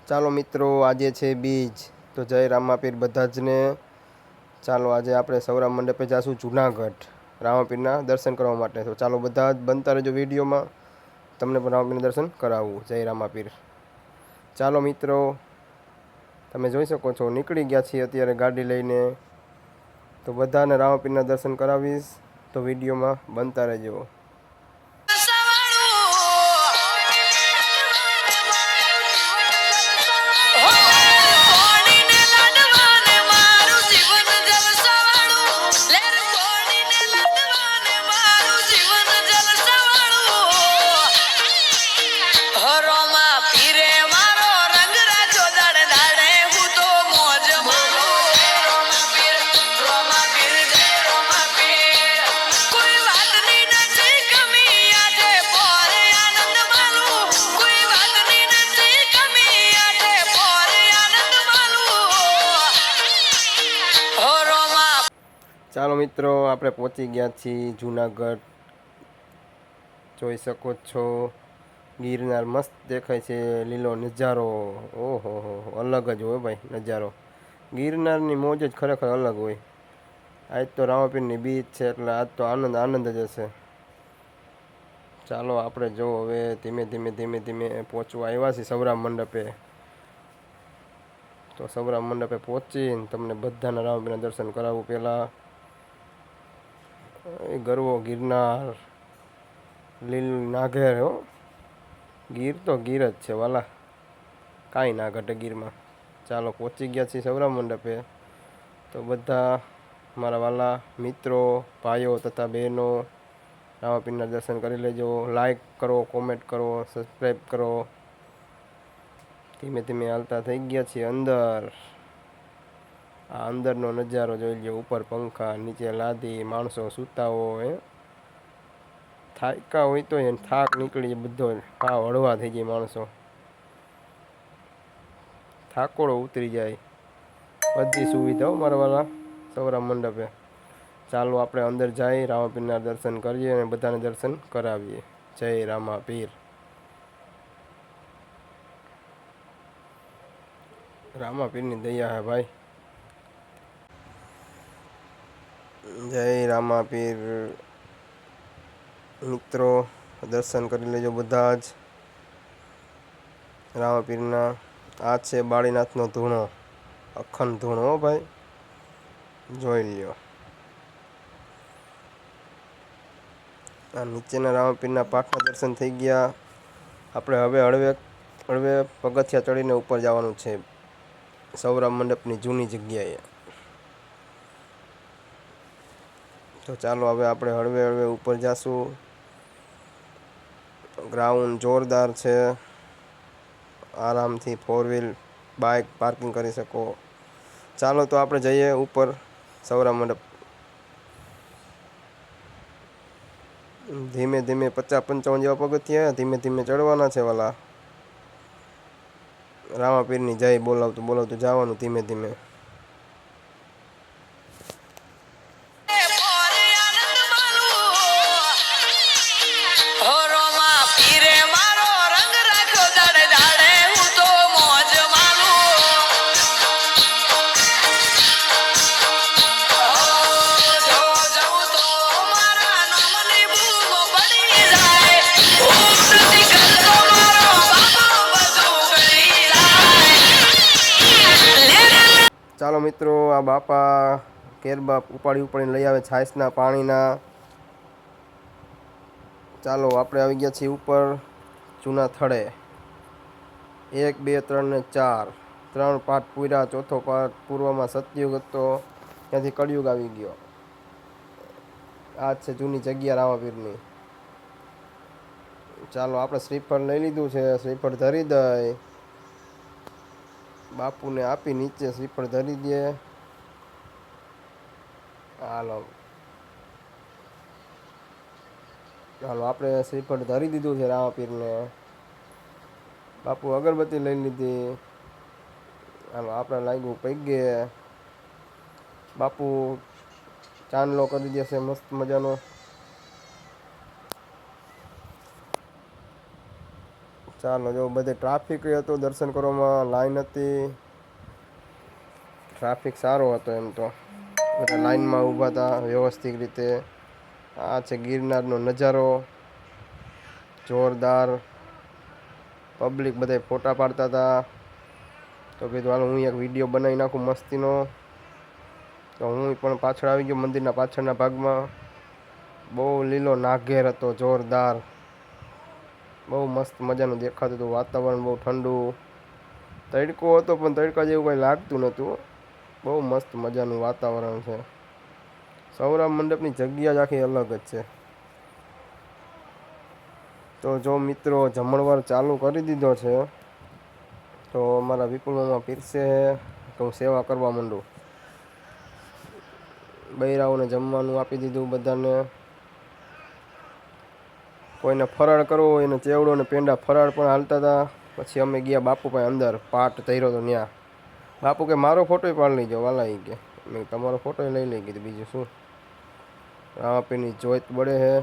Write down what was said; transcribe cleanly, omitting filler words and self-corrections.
ચાલો મિત્રો, આજે છે બીજ, તો જય રામાપીર બધા જ ને. ચાલો આજે આપણે સૌરામ મંડપે જાશું જુનાગઢ રામાપીરના દર્શન કરવા માટે. તો ચાલો બધા જ બનતા રહેજો વિડીયોમાં, તમને પણ રામાપીરના દર્શન કરાવવું. જય રામાપીર. ચાલો મિત્રો, તમે જોઈ શકો છો નીકળી ગયા છીએ અત્યારે ગાડી લઈને. તો બધાને રામાપીરના દર્શન કરાવીશ, તો વિડીયોમાં બનતા રહેજો. ચાલો મિત્રો, આપણે પહોંચી ગયા છીએ જુનાગઢ. જોઈ શકો છો ગિરનાર મસ્ત દેખાય છે, લીલો નજારો. ઓહો હો, અલગ જ હોય ભાઈ નજારો. ગિરનારની મોજ જ ખરેખર અલગ હોય. આજ તો રામાપીરની બીચ છે એટલે આજ તો આનંદ જ હશે. ચાલો આપણે જો હવે ધીમે ધીમે પહોંચવા આવ્યા છીએ સૌરામ મંડપે. તો સૌરામ મંડપે પહોંચીને તમને બધાના રામાપીરના દર્શન કરાવું. પહેલાં ગરવો ગિરનાર, લીલ નાઘેર હો. ગીર તો ગીર જ છે વાલા, કાંઈ ના ઘટે ગીરમાં. ચાલો પહોંચી ગયા છીએ સૌરામ મંડપે. તો બધા મારા વાલા મિત્રો, ભાઈઓ તથા બહેનો રામાપીરના દર્શન કરી લેજો. લાઈક કરો, કોમેન્ટ કરો, સબસ્ક્રાઈબ કરો. ધીમે ધીમે હાલતા થઈ ગયા છીએ અંદર. આ અંદરનો નજારો જોઈ લો. ઉપર પંખા, નીચે લાદી, માણસો સૂતા હોય. થાક્યા હોય તો એને થાક નીકળી જાય બધો, હાવ હળવા થઈ જાય માણસો, થાકોડો ઉતરી જાય. બધી સુવિધાઓ મારા વાલા સૌરામ મંડપે. ચાલો આપણે અંદર જઈ રામાપીરના દર્શન કરીએ અને બધાને દર્શન કરાવીએ. જય રામાપીર. રામાપીરની દયા હે ભાઈ. જય રામાપીર. મિત્રો દર્શન કરી લેજો બધા જ રામાપીરના. આ છે બાળીનાથનો ધૂણો, અખંડ ધૂણો હો ભાઈ, જોઈ લ્યો. આ નીચેના રામાપીરના પાટના દર્શન થઈ ગયા. આપણે હવે હળવે પગથિયા ચડીને ઉપર જવાનું છે સૌરામ મંડપની જૂની જગ્યાએ. તો ચાલો હવે આપણે હળવે ઉપર જાશું. ગ્રાઉન્ડ જોરદાર છે, આરામથી 4 વ્હીલ બાઇક પાર્કિંગ કરી શકો. ચાલો તો આપણે જઈએ ઉપર સૌરામ મંડપ. ધીમે 50-55 જેવા પગથિયા ધીમે ચડવાના છે વાલા. રામાપીરની જય બોલાવતું જવાનું ધીમે. ચાલો મિત્રો, આ બાપા કેરબા ઉપાડીને લઈ આવે છાશના પાણીના. ચાલો આપણે આવી ગયા છીએ ઉપર જૂના થડે. 1, 2, 3 ને 4, 3 પાઠ પૂર્યા. ચોથો પાઠ પૂર્વમાં સતયુગ હતો, ત્યાંથી કળિયુગ આવી ગયો. આ છે જૂની જગ્યા રામાપીરની. ચાલો આપણે શ્રીફળ લઈ લીધું છે, શ્રીફળ ધરી દઈ બાપુને આપી. નીચે શ્રીફળ ધરી દે. હાલો આપણે શ્રીફળ ધરી દીધું છે રામાપીરને. બાપુ અગરબત્તી લઈ લીધી. હાલો આપણે લાગ્યું પૈગે. બાપુ ચાંદલો કરી દેશે મસ્ત મજાનો. ચાલો જો બધે ટ્રાફિક હતું, દર્શન કરવામાં લાઈન હતી, ટ્રાફિક સારો હતો એમ તો, બધા લાઈનમાં ઊભા હતા વ્યવસ્થિત રીતે. આ છે ગિરનારનો નજારો, જોરદાર. પબ્લિક બધા ફોટા પાડતા હતા, તો કીધું હાલ હું એક વિડીયો બનાવી નાખું મસ્તીનો. તો હું પણ પાછળ આવી ગયો મંદિરના પાછળના ભાગમાં. બહુ લીલો નાગેર હતો, જોરદાર. બહુ મસ્ત મજાનું દેખાતું હતું, વાતાવરણ બહુ ઠંડુ. તડકો હતો પણ તડકા જેવું કંઈ લાગતું નહોતું. બહુ મસ્ત મજાનું વાતાવરણ છે. સૌરામ મંડપની જગ્યા જ આખી અલગ જ છે. તો જો મિત્રો જમણવાર ચાલુ કરી દીધો છે, તો અમારા વિપુલમાં પીરસે તો હું સેવા કરવા માંડું. બૈરાઓને જમવાનું આપી દીધું બધાને. કોઈને ફરાળ કરવો હોય એને ચેવડો ને પેંડા ફરાળ પણ હાલતા હતા. પછી અમે ગયા બાપુ પાસે અંદર, પાટ ધર્યો તો ત્યાં. બાપુ કે મારો ફોટોય પાડી લઈ જાઓ વાલા, કે મેં તમારો ફોટો લઈ લઈ કીધું, બીજું શું. રામાપીરની જોઈત બળે છે.